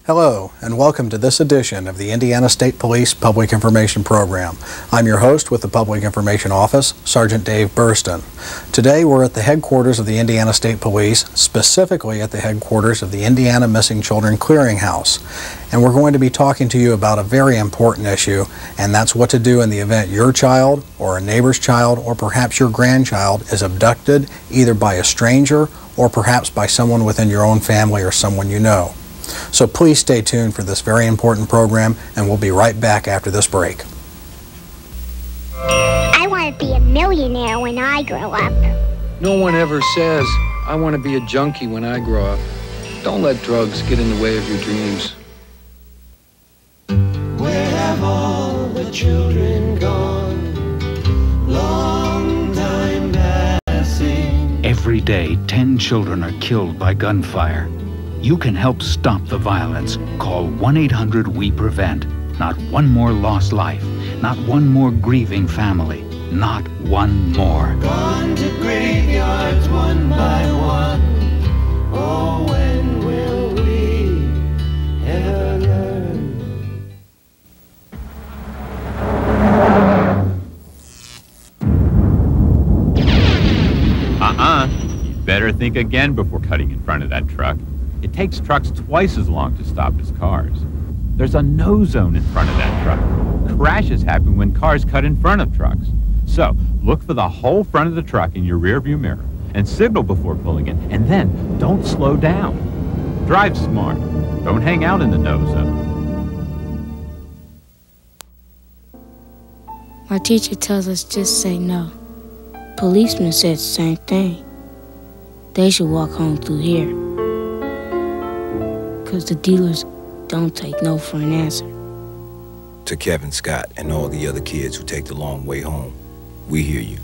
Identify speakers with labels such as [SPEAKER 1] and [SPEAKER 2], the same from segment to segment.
[SPEAKER 1] Hello, and welcome to this edition of the Indiana State Police Public Information Program. I'm your host with the Public Information Office, Sergeant Dave Burston. Today we're at the headquarters of the Indiana State Police, specifically at the headquarters of the Indiana Missing Children Clearinghouse. And we're going to be talking to you about a very important issue, and that's what to do in the event your child or a neighbor's child or perhaps your grandchild is abducted either by a stranger or perhaps by someone within your own family or someone you know. So please stay tuned for this very important program, and we'll be right back after this break.
[SPEAKER 2] I want to be a millionaire when I grow up.
[SPEAKER 3] No one ever says, I want to be a junkie when I grow up. Don't let drugs get in the way of your dreams.
[SPEAKER 4] Where have all the children gone? Long time passing.
[SPEAKER 5] Every day, 10 children are killed by gunfire. You can help stop the violence. Call 1-800-WE-PREVENT. Not one more lost life. Not one more grieving family. Not one more.
[SPEAKER 4] Gone to graveyards one by one. Oh, when will we ever learn?
[SPEAKER 6] You'd better think again before cutting in front of that truck. It takes trucks twice as long to stop as cars. There's a no zone in front of that truck. Crashes happen when cars cut in front of trucks. So, look for the whole front of the truck in your rearview mirror and signal before pulling in, and then don't slow down. Drive smart. Don't hang out in the no zone.
[SPEAKER 7] My teacher tells us just say no. Policemen said the same thing. They should walk home through here. 'Cause the dealers don't take no for an answer.
[SPEAKER 8] To Kevin Scott and all the other kids who take the long way home, we hear you.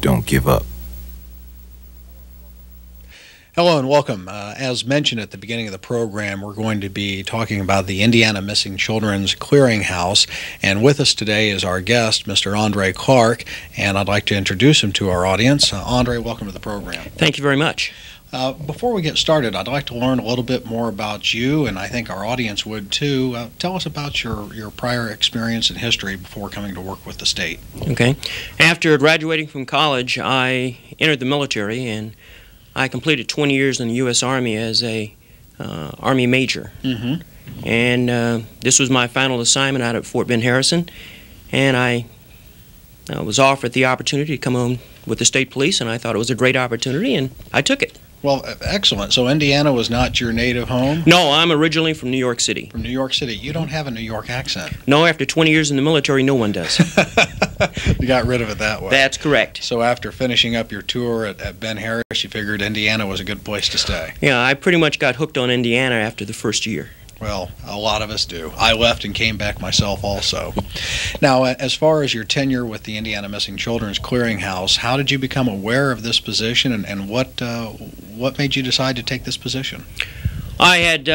[SPEAKER 8] Don't give up.
[SPEAKER 1] Hello and welcome. As mentioned at the beginning of the program, we're going to be talking about the Indiana Missing Children's Clearinghouse, and with us today is our guest, Mr. Andre Clark, and I'd like to introduce him to our audience. Andre, welcome to the program.
[SPEAKER 9] Thank you very much.
[SPEAKER 1] Before we get started, I'd like to learn a little bit more about you, and I think our audience would too. Tell us about your prior experience and history before coming to work with the state.
[SPEAKER 9] Okay. After graduating from college, I entered the military, and I completed 20 years in the U.S. Army as a Army major.
[SPEAKER 1] Mm-hmm.
[SPEAKER 9] And this was my final assignment out at Fort Ben Harrison, and I was offered the opportunity to come on with the state police, and I thought it was a great opportunity, and I took it.
[SPEAKER 1] Well, excellent. So Indiana was not your native home?
[SPEAKER 9] No, I'm originally from New York City.
[SPEAKER 1] From New York City. You don't have a New York accent.
[SPEAKER 9] No, after 20 years in the military, no one does.
[SPEAKER 1] You got rid of it that way.
[SPEAKER 9] That's correct.
[SPEAKER 1] So after finishing up your tour at Ben Harris, you figured Indiana was a good place to stay.
[SPEAKER 9] Yeah, I pretty much got hooked on Indiana after the first year.
[SPEAKER 1] Well, a lot of us do. I left and came back myself also. Now, as far as your tenure with the Indiana Missing Children's Clearinghouse, how did you become aware of this position, and what made you decide to take this position?
[SPEAKER 9] I had,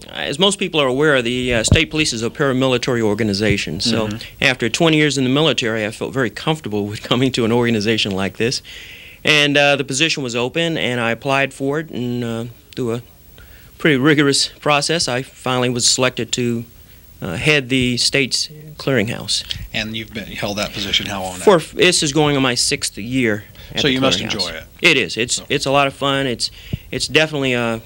[SPEAKER 9] as most people are aware, the state police is a paramilitary organization. So after 20 years in the military, I felt very comfortable with coming to an organization like this. And the position was open, and I applied for it, and through a pretty rigorous process, I finally was selected to head the state's clearinghouse.
[SPEAKER 1] And you've held that position how long now?
[SPEAKER 9] This is going on my 6th year.
[SPEAKER 1] So you must enjoy it.
[SPEAKER 9] It is. It's a lot of fun. It's definitely a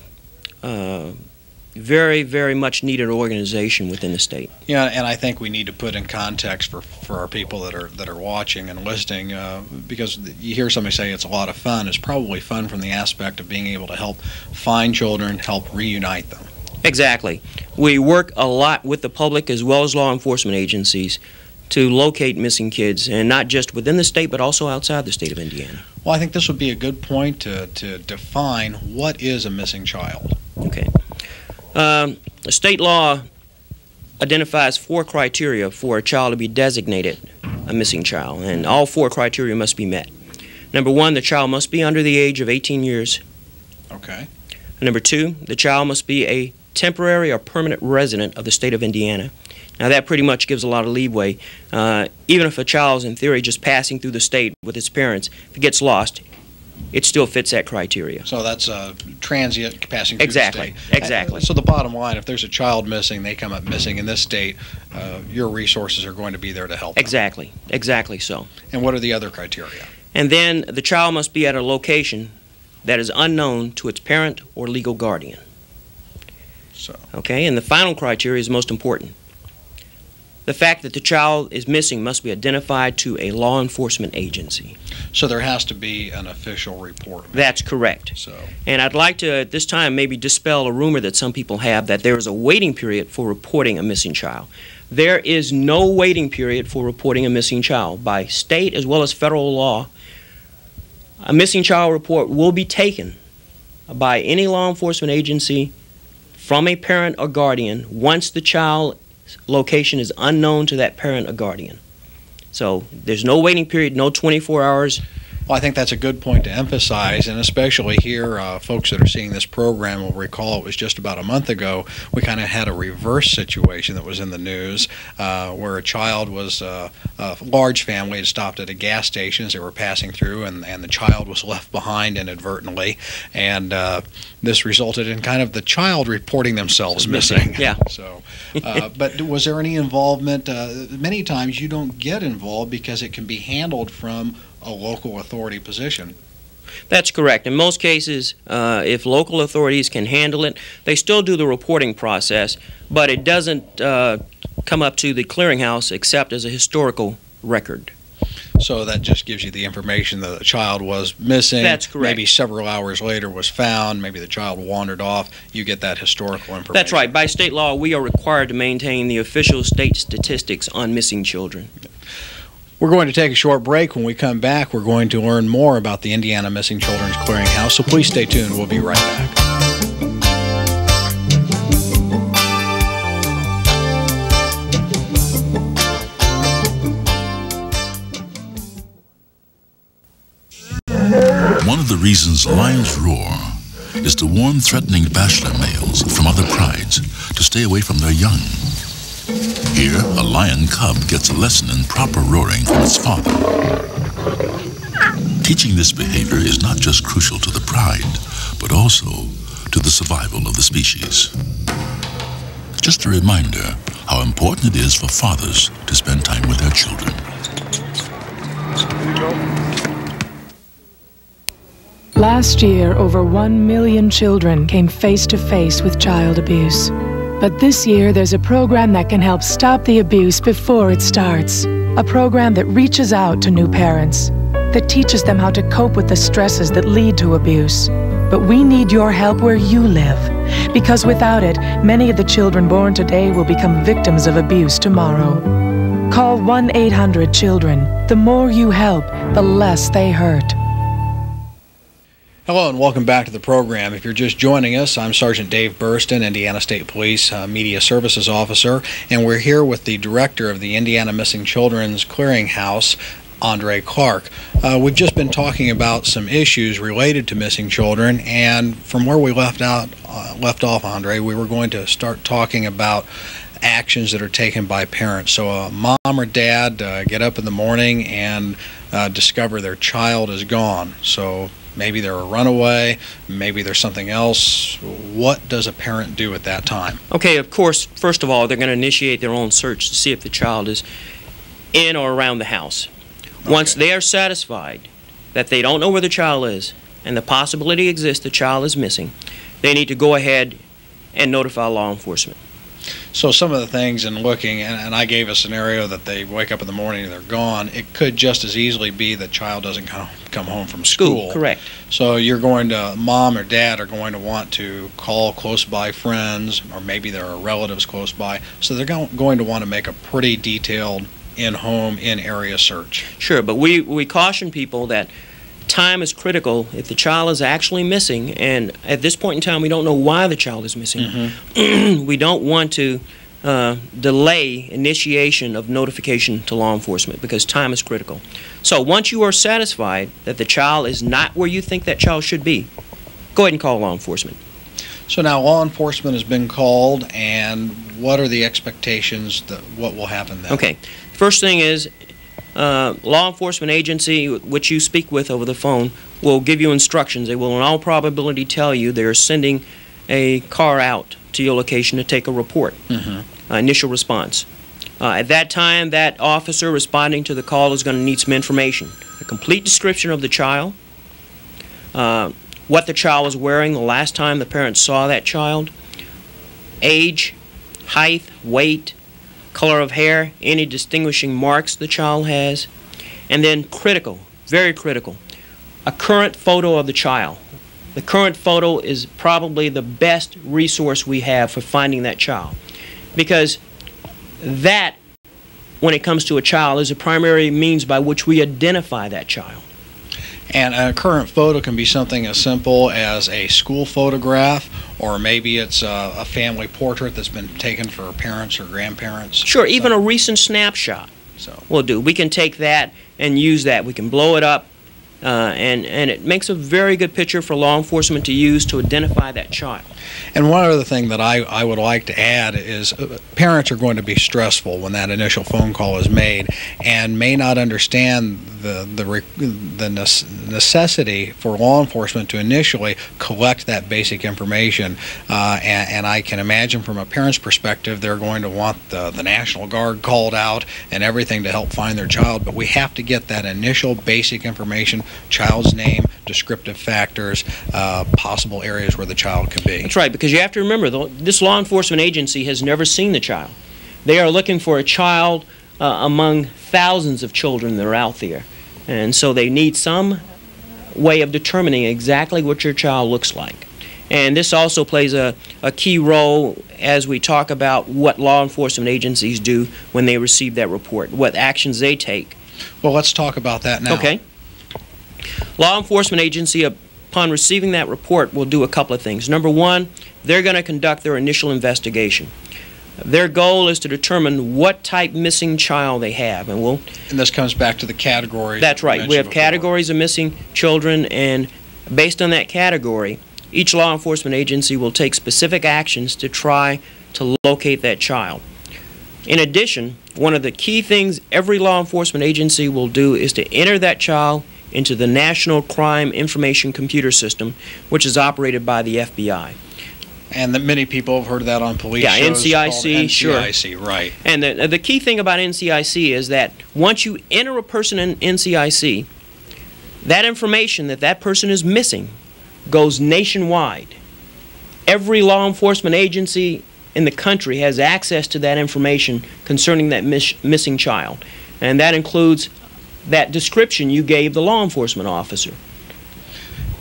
[SPEAKER 9] very, very much needed organization within the state.
[SPEAKER 1] Yeah, and I think we need to put in context for our people that are watching and listening, because you hear somebody say it's a lot of fun. It's probably fun from the aspect of being able to help find children, help reunite them.
[SPEAKER 9] Exactly. We work a lot with the public as well as law enforcement agencies to locate missing kids, and not just within the state but also outside the state of Indiana.
[SPEAKER 1] Well, I think this would be a good point to define what is a missing child.
[SPEAKER 9] Okay. State law identifies 4 criteria for a child to be designated a missing child, and all 4 criteria must be met. Number 1, the child must be under the age of 18 years.
[SPEAKER 1] Okay.
[SPEAKER 9] Number 2, the child must be a temporary or permanent resident of the state of Indiana. Now that pretty much gives a lot of leeway. Even if a child is in theory just passing through the state with his parents, if he gets lost, it still fits that criteria.
[SPEAKER 1] So that's transient passing through
[SPEAKER 9] Exactly,
[SPEAKER 1] the state.
[SPEAKER 9] exactly.
[SPEAKER 1] So the bottom line, if there's a child missing, they come up missing in this state, your resources are going to be there to help them.
[SPEAKER 9] Exactly, exactly so.
[SPEAKER 1] And what are the other criteria?
[SPEAKER 9] And then the child must be at a location that is unknown to its parent or legal guardian.
[SPEAKER 1] So.
[SPEAKER 9] Okay, and the final criteria is most important. The fact that the child is missing must be identified to a law enforcement agency.
[SPEAKER 1] So there has to be an official report.
[SPEAKER 9] That's correct.
[SPEAKER 1] So.
[SPEAKER 9] And I'd like to, at this time, maybe dispel a rumor that some people have that there is a waiting period for reporting a missing child. There is no waiting period for reporting a missing child. By state as well as federal law, a missing child report will be taken by any law enforcement agency from a parent or guardian once the child's location is unknown to that parent or guardian. So there's no waiting period, no 24 hours.
[SPEAKER 1] Well, I think that's a good point to emphasize, and especially here, folks that are seeing this program will recall it was just about a month ago, we kind of had a reverse situation that was in the news where a child was, a large family had stopped at a gas station as they were passing through, and the child was left behind inadvertently, and this resulted in kind of the child reporting themselves missing.
[SPEAKER 9] Yeah.
[SPEAKER 1] So, but was there any involvement? Many times you don't get involved because it can be handled from a local authority position.
[SPEAKER 9] That's correct. In most cases, if local authorities can handle it, they still do the reporting process, but it doesn't come up to the clearinghouse except as a historical record.
[SPEAKER 1] So that just gives you the information that the child was missing.
[SPEAKER 9] That's correct.
[SPEAKER 1] Maybe several hours later was found. Maybe the child wandered off. You get that historical information.
[SPEAKER 9] That's right. By state law, we are required to maintain the official state statistics on missing children.
[SPEAKER 1] We're going to take a short break. When we come back, we're going to learn more about the Indiana Missing Children's Clearinghouse, so please stay tuned. We'll be right back.
[SPEAKER 10] One of the reasons lions roar is to warn threatening bachelor males from other prides to stay away from their young. Here, a lion cub gets a lesson in proper roaring from its father. Teaching this behavior is not just crucial to the pride, but also to the survival of the species. Just a reminder how important it is for fathers to spend time with their children.
[SPEAKER 11] Last year, over 1 million children came face to face with child abuse. But this year, there's a program that can help stop the abuse before it starts. A program that reaches out to new parents, that teaches them how to cope with the stresses that lead to abuse. But we need your help where you live, because without it, many of the children born today will become victims of abuse tomorrow. Call 1-800-CHILDREN. The more you help, the less they hurt.
[SPEAKER 1] Hello and welcome back to the program. If you're just joining us, I'm Sergeant Dave Burston, Indiana State Police Media Services Officer, and we're here with the Director of the Indiana Missing Children's Clearinghouse, Andre Clark. We've just been talking about some issues related to missing children, and from where we left off, Andre, we were going to start talking about actions that are taken by parents. So a mom or dad get up in the morning and discover their child is gone. So maybe they're a runaway, maybe there's something else. What does a parent do at that time?
[SPEAKER 9] Okay, of course, first of all, they're going to initiate their own search to see if the child is in or around the house. Okay. Once they are satisfied that they don't know where the child is and the possibility exists the child is missing, they need to go ahead and notify law enforcement.
[SPEAKER 1] So some of the things in looking, and I gave a scenario that they wake up in the morning and they're gone, it could just as easily be the child doesn't come home from school.
[SPEAKER 9] Correct.
[SPEAKER 1] So you're going to, mom or dad are going to want to call close by friends, or maybe there are relatives close by, so they're going to want to make a pretty detailed in-home, in-area search.
[SPEAKER 9] Sure, but we caution people that time is critical. If the child is actually missing, and at this point in time we don't know why the child is missing, we don't want to delay initiation of notification to law enforcement because time is critical. So once you are satisfied that the child is not where you think that child should be, go ahead and call law enforcement.
[SPEAKER 1] So now law enforcement has been called, and what are the expectations that what will happen then?
[SPEAKER 9] Okay, first thing is law enforcement agency which you speak with over the phone will give you instructions. They will in all probability tell you they're sending a car out to your location to take a report, initial response. At that time, that officer responding to the call is going to need some information. A complete description of the child, what the child was wearing the last time the parents saw that child, age, height, weight, color of hair, any distinguishing marks the child has, and then critical, very critical, a current photo of the child. The current photo is probably the best resource we have for finding that child, because that, when it comes to a child, is a primary means by which we identify that child.
[SPEAKER 1] And a current photo can be something as simple as a school photograph, or maybe it's a family portrait that's been taken for parents or grandparents.
[SPEAKER 9] Sure, even a recent snapshot will do. We can take that and use that. We can blow it up, and it makes a very good picture for law enforcement to use to identify that child.
[SPEAKER 1] And one other thing that I would like to add is parents are going to be stressful when that initial phone call is made and may not understand the necessity for law enforcement to initially collect that basic information. And I can imagine from a parent's perspective they're going to want the National Guard called out and everything to help find their child, but we have to get that initial basic information, child's name, descriptive factors, possible areas where the child could be.
[SPEAKER 9] That's right, because you have to remember, this law enforcement agency has never seen the child. They are looking for a child among thousands of children that are out there. And so they need some way of determining exactly what your child looks like. And this also plays a key role as we talk about what law enforcement agencies do when they receive that report, what actions they take.
[SPEAKER 1] Well, let's talk about that now.
[SPEAKER 9] Okay. Law enforcement agency, upon receiving that report, will do a couple of things. Number one, they're going to conduct their initial investigation. Their goal is to determine what type missing child they have, and
[SPEAKER 1] this comes back to the categories.
[SPEAKER 9] That's right. We have categories of missing children, and based on that category, each law enforcement agency will take specific actions to try to locate that child. In addition, one of the key things every law enforcement agency will do is to enter that child into the National Crime Information Computer System, which is operated by the FBI.
[SPEAKER 1] And that many people have heard of that on police shows.
[SPEAKER 9] NCIC, sure.
[SPEAKER 1] NCIC, right.
[SPEAKER 9] And the key thing about NCIC is that once you enter a person in NCIC, that information that person is missing goes nationwide. Every law enforcement agency in the country has access to that information concerning that missing child. And that includes that description you gave the law enforcement officer.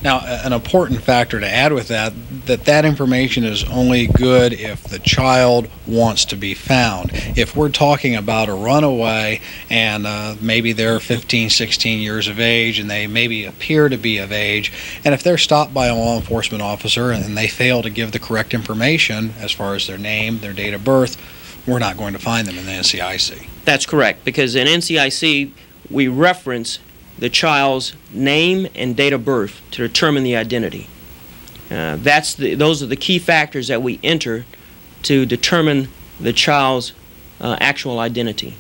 [SPEAKER 1] Now, an important factor to add with that information is only good if the child wants to be found. If we're talking about a runaway and maybe they're 15, 16 years of age and they maybe appear to be of age, and if they're stopped by a law enforcement officer and they fail to give the correct information as far as their name, their date of birth, we're not going to find them in the NCIC.
[SPEAKER 9] That's correct, because in NCIC we reference the child's name and date of birth to determine the identity. Those are the key factors that we enter to determine the child's actual identity.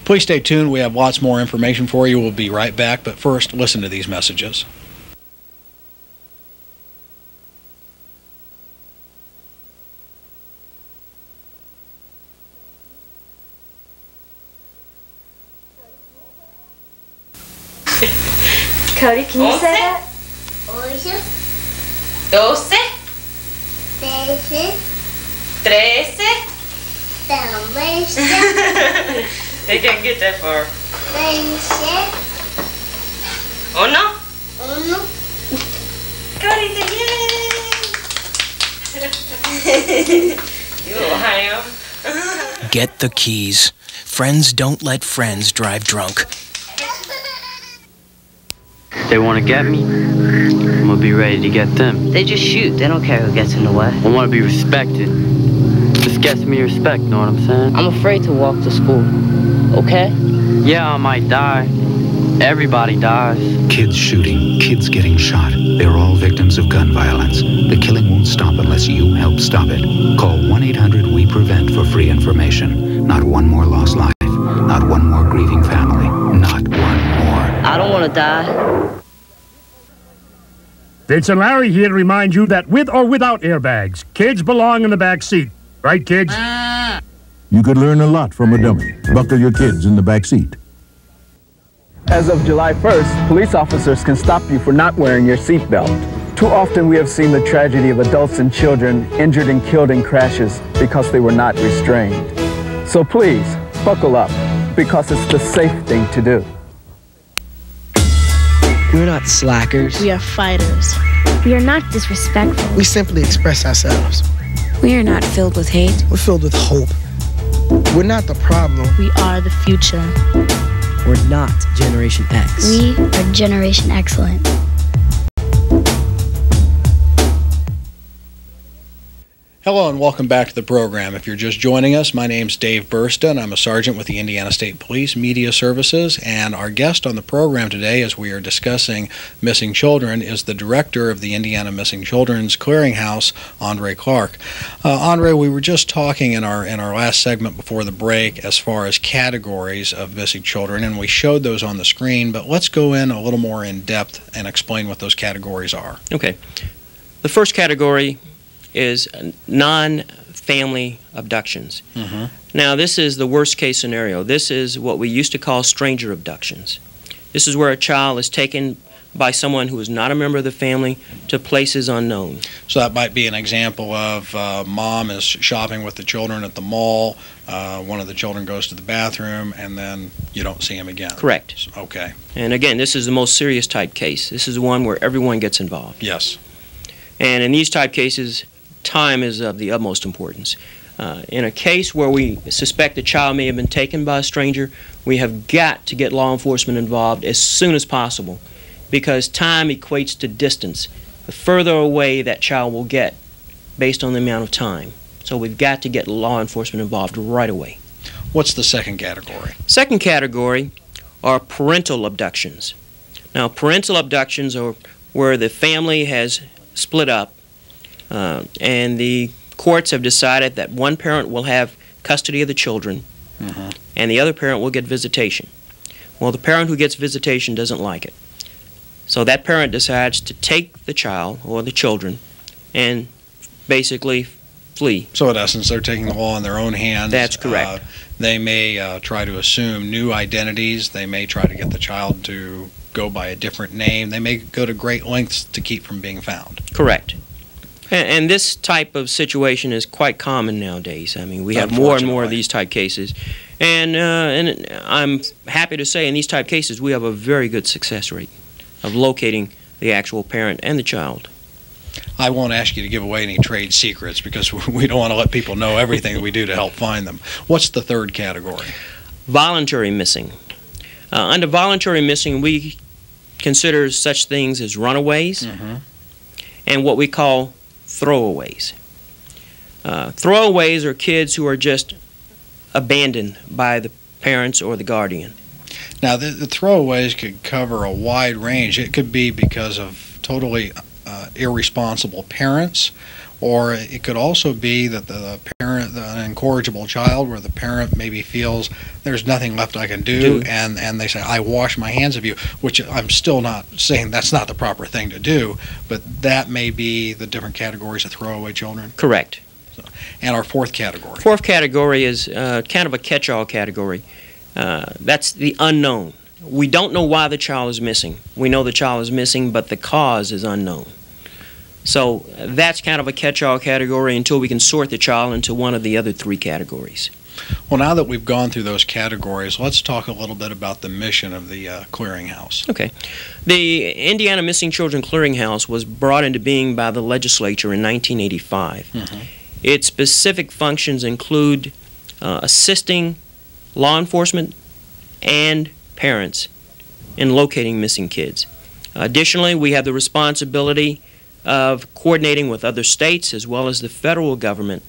[SPEAKER 1] Please stay tuned. We have lots more information for you. We'll be right back, but first, listen to these messages.
[SPEAKER 12] Cody, can you say that?
[SPEAKER 13] 12, 13. They can't get that far. 1. Cody said yay! You little ham.
[SPEAKER 14] Get the keys. Friends don't let friends drive drunk.
[SPEAKER 15] They want to get me, I'm going to be ready to get them.
[SPEAKER 16] They just shoot. They don't care who gets in the way.
[SPEAKER 15] I want to be respected. This gets me respect, know what I'm saying?
[SPEAKER 16] I'm afraid to walk to school, okay?
[SPEAKER 15] Yeah, I might die. Everybody dies.
[SPEAKER 5] Kids shooting, kids getting shot. They're all victims of gun violence. The killing won't stop unless you help stop it. Call 1-800-WE-PREVENT for free information. Not one more lost life. Not Not one more grieving family. Not one more.
[SPEAKER 16] I don't want to die.
[SPEAKER 12] Vince and Larry here to remind you that with or without airbags, kids belong in the back seat. Right, kids?
[SPEAKER 17] You could learn a lot from a dummy. Buckle your kids in the back seat.
[SPEAKER 18] As of July 1st, police officers can stop you for not wearing your seatbelt. Too often we have seen the tragedy of adults and children injured and killed in crashes because they were not restrained. So please, buckle up, because it's the safe thing to do.
[SPEAKER 14] We're not slackers.
[SPEAKER 19] We are fighters.
[SPEAKER 2] We are not disrespectful.
[SPEAKER 19] We simply express ourselves.
[SPEAKER 7] We are not filled with hate.
[SPEAKER 19] We're filled with hope. We're not the problem.
[SPEAKER 7] We are the future.
[SPEAKER 14] We're not Generation X.
[SPEAKER 2] We are Generation Excellent.
[SPEAKER 1] Hello and welcome back to the program. If you're just joining us, my name's Dave Burston. I'm a sergeant with the Indiana State Police Media Services, and our guest on the program today, as we are discussing missing children, is the director of the Indiana Missing Children's Clearinghouse, Andre Clark. Andre, we were just talking in our last segment before the break as far as categories of missing children, and we showed those on the screen, but let's go in a little more in depth and explain what those categories are.
[SPEAKER 9] Okay. The first category is non-family abductions. Now, this is the worst case scenario. This is what we used to call stranger abductions. This is where a child is taken by someone who is not a member of the family to places unknown.
[SPEAKER 1] So that might be an example of mom is shopping with the children at the mall, one of the children goes to the bathroom, and then you don't see him again.
[SPEAKER 9] Correct.
[SPEAKER 1] Okay.
[SPEAKER 9] And again, this is the most serious type case. This is the one where everyone gets involved.
[SPEAKER 1] Yes.
[SPEAKER 9] And in these type cases, time is of the utmost importance. In a case where we suspect a child may have been taken by a stranger, we have got to get law enforcement involved as soon as possible, because time equates to distance. The further away that child will get based on the amount of time. So we've got to get law enforcement involved right away.
[SPEAKER 1] What's the second category? Second
[SPEAKER 9] category are parental abductions. Now, parental abductions are where the family has split up, and the courts have decided that one parent will have custody of the children, and the other parent will get visitation. Well, the parent who gets visitation doesn't like it. So that parent decides to take the child or the children and basically flee.
[SPEAKER 1] So in essence, they're taking the law in their own hands.
[SPEAKER 9] That's correct.
[SPEAKER 1] They may try to assume new identities. They may try to get the child to go by a different name. They may go to great lengths to keep from being found.
[SPEAKER 9] Correct. And this type of situation is quite common nowadays. I mean, we have more and more of these type cases. And I'm happy to say in these type cases we have a very good success rate of locating the actual parent and the child.
[SPEAKER 1] I won't ask you to give away any trade secrets because we don't want to let people know everything that we do to help find them. What's the third category?
[SPEAKER 9] Voluntary missing. Under voluntary missing, we consider such things as runaways and what we call throwaways. Throwaways are kids who are just abandoned by the parents or the guardian.
[SPEAKER 1] Now, the throwaways could cover a wide range. It could be because of totally irresponsible parents, or it could also be that the parent, an incorrigible child, where the parent maybe feels there's nothing left I can do, and they say, I wash my hands of you, which I'm still not saying that's not the proper thing to do, but that may be the different categories of throwaway children.
[SPEAKER 9] Correct.
[SPEAKER 1] So, and our fourth category?
[SPEAKER 9] Fourth category is kind of a catch-all category. That's the unknown. We don't know why the child is missing. We know the child is missing, but the cause is unknown. So that's kind of a catch-all category until we can sort the child into one of the other three categories.
[SPEAKER 1] Well, now that we've gone through those categories, let's talk a little bit about the mission of the Clearinghouse.
[SPEAKER 9] Okay. The Indiana Missing Children Clearinghouse was brought into being by the legislature in 1985. Its specific functions include assisting law enforcement and parents in locating missing kids. Additionally, we have the responsibility of coordinating with other states as well as the federal government,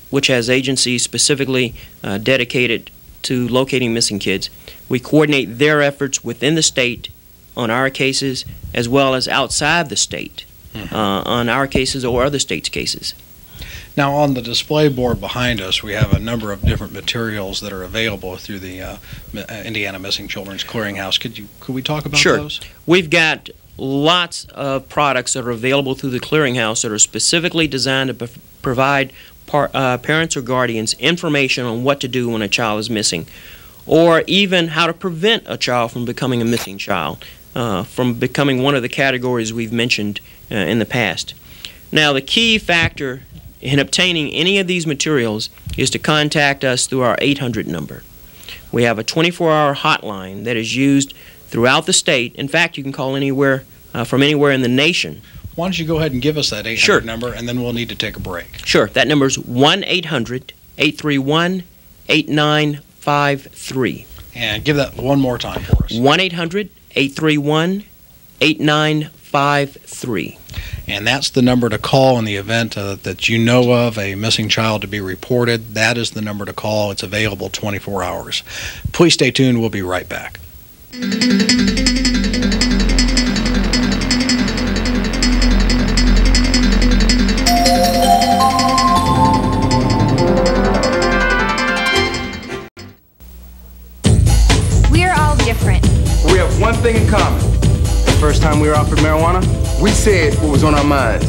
[SPEAKER 9] which has agencies specifically dedicated to locating missing kids. We coordinate their efforts within the state on our cases as well as outside the state on our cases or other states' cases.
[SPEAKER 1] Now, on the display board behind us, we have a number of different materials that are available through the Indiana Missing Children's Clearinghouse. Could we talk about those?
[SPEAKER 9] Sure. We've got lots of products that are available through the Clearinghouse that are specifically designed to provide parents or guardians information on what to do when a child is missing, or even how to prevent a child from becoming a missing child, from becoming one of the categories we've mentioned in the past. Now, the key factor in obtaining any of these materials is to contact us through our 800 number. We have a 24-hour hotline that is used throughout the state. In fact, you can call anywhere from anywhere in the nation.
[SPEAKER 1] Why don't you go ahead and give us that 800 number, and then we'll need to take a break.
[SPEAKER 9] Sure. That number is 1-800-831-8953.
[SPEAKER 1] And give that one more time for us.
[SPEAKER 9] 1-800-831-8953.
[SPEAKER 1] And that's the number to call in the event that you know of a missing child to be reported. That is the number to call. It's available 24 hours. Please stay tuned. We'll be right back.
[SPEAKER 20] We are all different.
[SPEAKER 21] We have one thing in common. The first time we were offered marijuana, we said what was on our mind.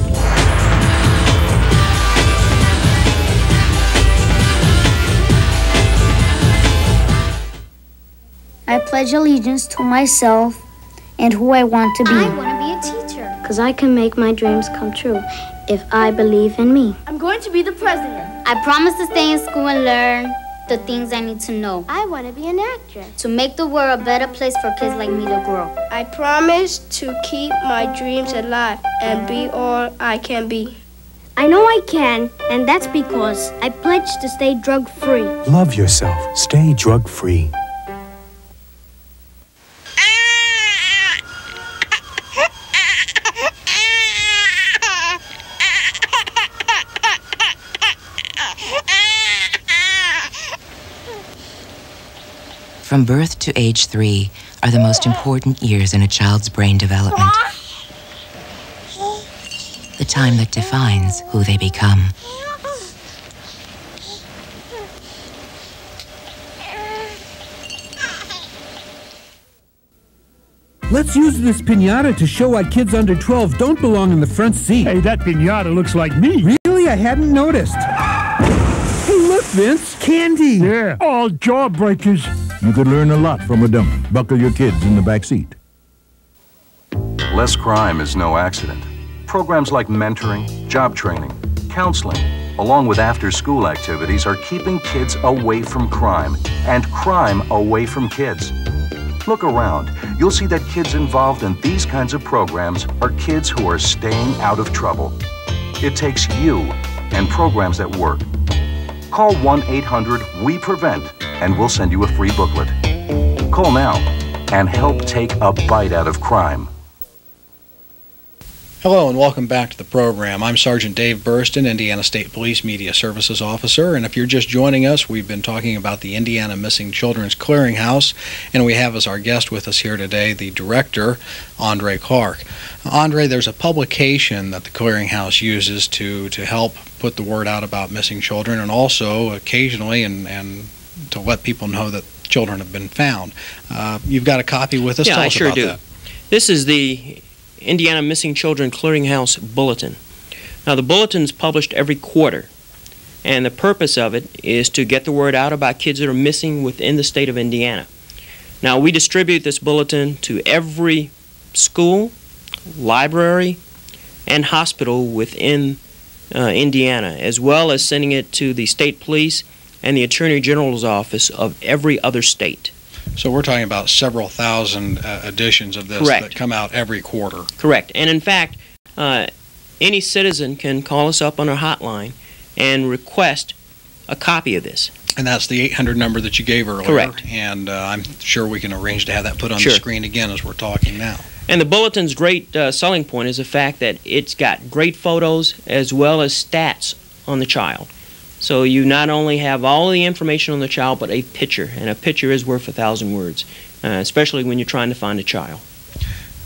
[SPEAKER 2] I pledge allegiance to myself and who I want to be.
[SPEAKER 22] I want to be a teacher.
[SPEAKER 2] Because I can make my dreams come true if I believe in me.
[SPEAKER 22] I'm going to be the president.
[SPEAKER 2] I promise to stay in school and learn the things I need to know.
[SPEAKER 22] I want to be an actress.
[SPEAKER 2] To make the world a better place for kids like me to grow.
[SPEAKER 22] I promise to keep my dreams alive and be all I can be.
[SPEAKER 2] I know I can, and that's because I pledge to stay drug-free.
[SPEAKER 23] Love yourself. Stay drug-free.
[SPEAKER 24] From birth to age 3 are the most important years in a child's brain development. The time that defines who they become.
[SPEAKER 25] Let's use this piñata to show why kids under 12 don't belong in the front seat.
[SPEAKER 12] Hey, that piñata looks like me.
[SPEAKER 25] Really? I hadn't noticed. Hey, look, Vince. Candy.
[SPEAKER 12] Yeah, all jawbreakers.
[SPEAKER 17] You could learn a lot from a dummy. Buckle your kids in the back seat.
[SPEAKER 26] Less crime is no accident. Programs like mentoring, job training, counseling, along with after-school activities are keeping kids away from crime and crime away from kids. Look around. You'll see that kids involved in these kinds of programs are kids who are staying out of trouble. It takes you and programs that work. Call 1-800-WE-PREVENT and we'll send you a free booklet. Call now and help take a bite out of crime.
[SPEAKER 1] Hello and welcome back to the program. I'm Sergeant Dave Burston, Indiana State Police Media Services Officer, and if you're just joining us, we've been talking about the Indiana Missing Children's Clearinghouse, and we have as our guest with us here today the director, Andre Clark. Andre, there's a publication that the Clearinghouse uses to help put the word out about missing children, and also occasionally and to let people know that children have been found. You've got a copy with us.
[SPEAKER 9] Yeah,
[SPEAKER 1] Tell
[SPEAKER 9] I
[SPEAKER 1] us
[SPEAKER 9] sure
[SPEAKER 1] about
[SPEAKER 9] do.
[SPEAKER 1] that.
[SPEAKER 9] This is the Indiana Missing Children Clearinghouse Bulletin. Now, the bulletin's published every quarter, and the purpose of it is to get the word out about kids that are missing within the state of Indiana. Now, we distribute this bulletin to every school, library, and hospital within Indiana, as well as sending it to the state police and the Attorney General's office of every other state.
[SPEAKER 1] So we're talking about several thousand editions of this
[SPEAKER 9] Correct.
[SPEAKER 1] that come out every quarter.
[SPEAKER 9] Correct. And in fact, any citizen can call us up on our hotline and request a copy of this.
[SPEAKER 1] And that's the 800 number that you gave earlier.
[SPEAKER 9] Correct.
[SPEAKER 1] And I'm sure we can arrange to have that put on
[SPEAKER 9] Sure.
[SPEAKER 1] the screen again as we're talking now.
[SPEAKER 9] And the bulletin's great selling point is the fact that it's got great photos as well as stats on the child. So you not only have all the information on the child, but a picture. And a picture is worth 1,000 words, especially when you're trying to find a child.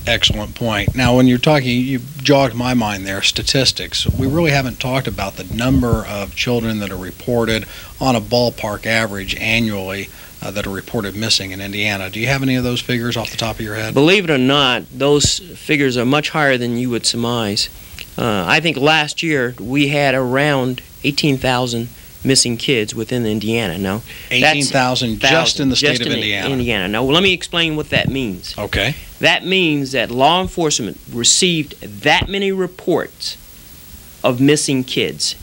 [SPEAKER 1] Excellent point. Now, when you're talking, you jogged my mind there, statistics. We really haven't talked about the number of children that are reported on a ballpark average annually that are reported missing in Indiana. Do you have any of those figures off the top of your head?
[SPEAKER 9] Believe it or not, those figures are much higher than you would surmise. I think last year we had around 18,000 missing kids within Indiana. Now,
[SPEAKER 1] 18,000 just in the state of Indiana.
[SPEAKER 9] Now, let me explain what that means.
[SPEAKER 1] Okay.
[SPEAKER 9] That means that law enforcement received that many reports of missing kids.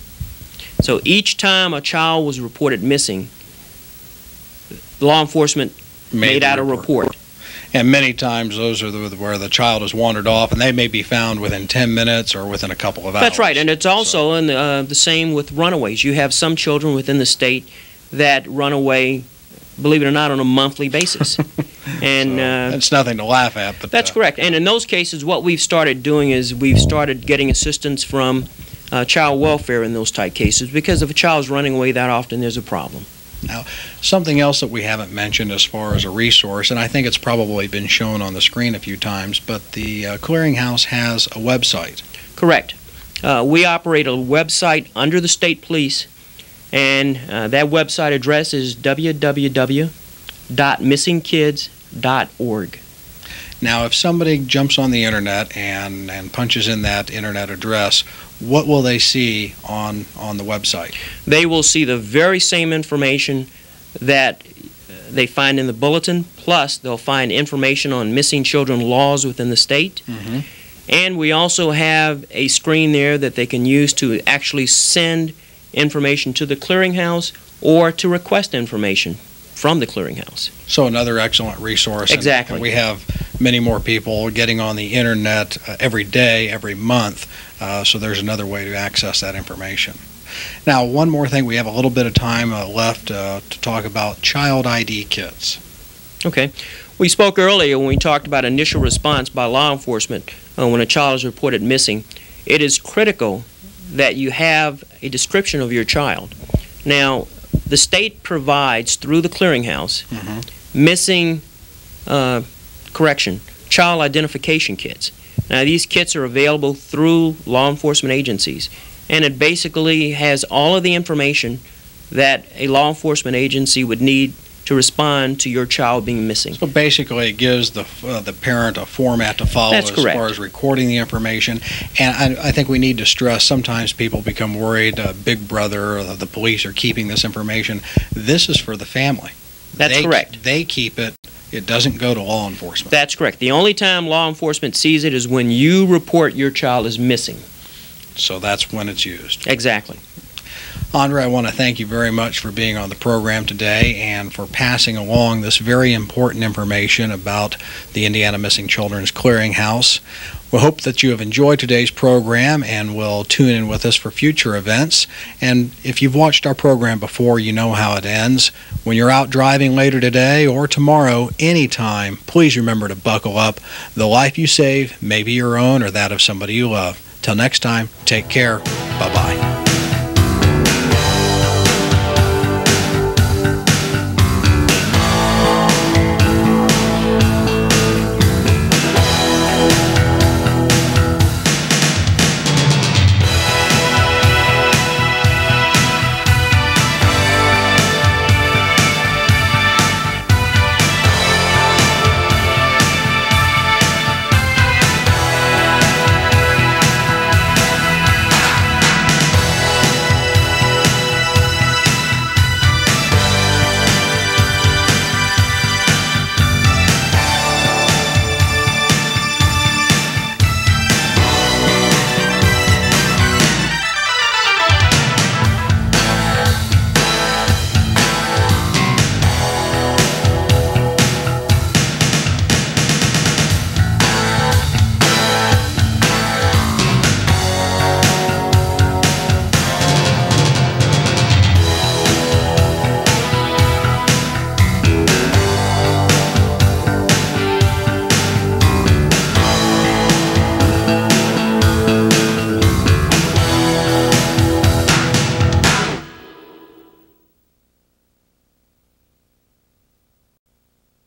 [SPEAKER 9] So each time a child was reported missing, law enforcement made out a report.
[SPEAKER 1] And many times those are where the child has wandered off, and they may be found within 10 minutes or within a couple of hours.
[SPEAKER 9] That's right, and it's also the same with runaways. You have some children within the state that run away, believe it or not, on a monthly basis. And
[SPEAKER 1] it's nothing to laugh at. But
[SPEAKER 9] that's correct. And in those cases, what we've started doing is we've started getting assistance from child welfare in those type cases, because if a child's running away that often, there's a problem.
[SPEAKER 1] Now, something else that we haven't mentioned as far as a resource, and I think it's probably been shown on the screen a few times, but the Clearinghouse has a website.
[SPEAKER 9] Correct. We operate a website under the state police, and that website address is www.missingkids.org.
[SPEAKER 1] Now, if somebody jumps on the internet and punches in that internet address, what will they see on the website?
[SPEAKER 9] They will see the very same information that they find in the bulletin, plus they'll find information on missing children laws within the state.
[SPEAKER 1] Mm-hmm.
[SPEAKER 9] And we also have a screen there that they can use to actually send information to the Clearinghouse or to request information from the Clearinghouse.
[SPEAKER 1] So another excellent resource.
[SPEAKER 9] Exactly.
[SPEAKER 1] And we have many more people getting on the internet every day, every month, so there's another way to access that information. Now, one more thing, we have a little bit of time left to talk about child ID kits.
[SPEAKER 9] Okay. We spoke earlier when we talked about initial response by law enforcement when a child is reported missing. It is critical that you have a description of your child. Now, the state provides, through the Clearinghouse, missing child identification kits. Now, these kits are available through law enforcement agencies, and it basically has all of the information that a law enforcement agency would need to respond to your child being missing.
[SPEAKER 1] So basically it gives the parent a format to follow as far as recording the information. And I think we need to stress, sometimes people become worried, Big Brother or the police are keeping this information. This is for the family.
[SPEAKER 9] That's correct.
[SPEAKER 1] They keep it. It doesn't go to law enforcement.
[SPEAKER 9] That's correct. The only time law enforcement sees it is when you report your child is missing.
[SPEAKER 1] So that's when it's used.
[SPEAKER 9] Exactly.
[SPEAKER 1] Andre, I want to thank you very much for being on the program today and for passing along this very important information about the Indiana Missing Children's Clearinghouse. We hope that you have enjoyed today's program and will tune in with us for future events. And if you've watched our program before, you know how it ends. When you're out driving later today or tomorrow, anytime, please remember to buckle up. The life you save may be your own or that of somebody you love. Till next time, take care. Bye-bye.